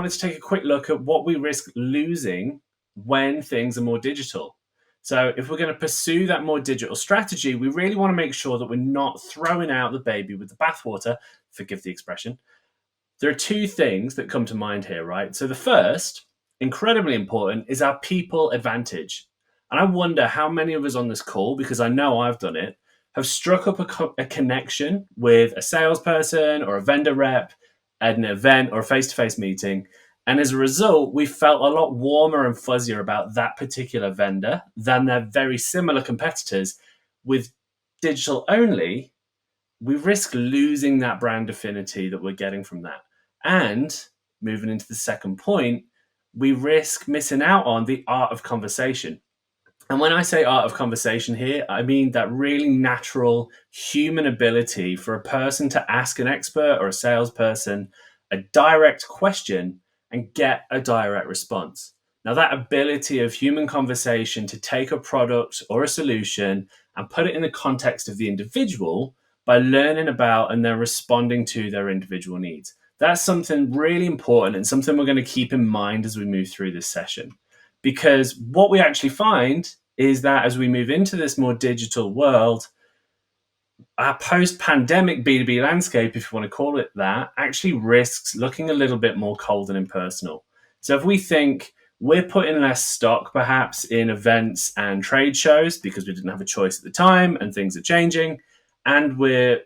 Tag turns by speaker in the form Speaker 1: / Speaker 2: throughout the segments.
Speaker 1: wanted to take a quick look at what we risk losing when things are more digital. So if we're going to pursue that more digital strategy, we really want to make sure that we're not throwing out the baby with the bathwater, forgive the expression. There are two things that come to mind here, right? So the first, incredibly important, is our people advantage. And I wonder how many of us on this call, because I know I've done it, have struck up a connection with a salesperson or a vendor rep at an event or a face-to-face meeting. And as a result, we felt a lot warmer and fuzzier about that particular vendor than their very similar competitors. With digital only, we risk losing that brand affinity that we're getting from that. And moving into the second point, we risk missing out on the art of conversation. And when I say art of conversation here, I mean that really natural human ability for a person to ask an expert or a salesperson a direct question and get a direct response. Now, that ability of human conversation to take a product or a solution and put it in the context of the individual by learning about and then responding to their individual needs. That's something really important and something we're going to keep in mind as we move through this session. Because what we actually find is that as we move into this more digital world, our post-pandemic B2B landscape, if you want to call it that, actually risks looking a little bit more cold and impersonal. So if we think we're putting less stock perhaps in events and trade shows because we didn't have a choice at the time and things are changing, and we're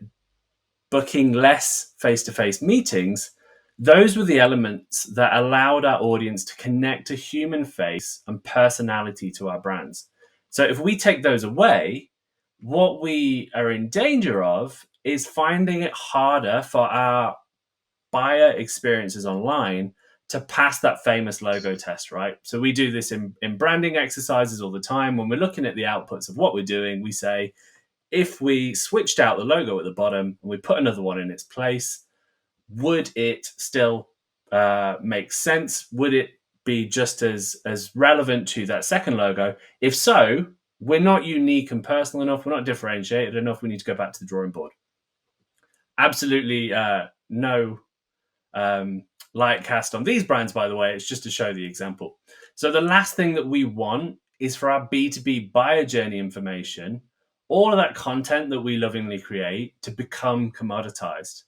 Speaker 1: booking less face-to-face meetings, those were the elements that allowed our audience to connect a human face and personality to our brands. So if we take those away, what we are in danger of is finding it harder for our buyer experiences online to pass that famous logo test, right? So we do this in branding exercises all the time. When we're looking at the outputs of what we're doing, we say, if we switched out the logo at the bottom and we put another one in its place, would it still make sense? Would it be just as relevant to that second logo? If so, we're not unique and personal enough. We're not differentiated enough. We need to go back to the drawing board. Absolutely no light cast on these brands, by the way. It's just to show the example. So the last thing that we want is for our B2B buyer journey information, all of that content that we lovingly create, to become commoditized.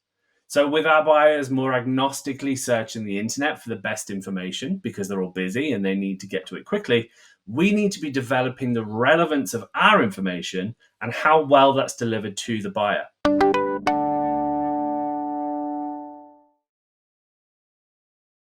Speaker 1: So with our buyers more agnostically searching the internet for the best information because they're all busy and they need to get to it quickly, we need to be developing the relevance of our information and how well that's delivered to the buyer.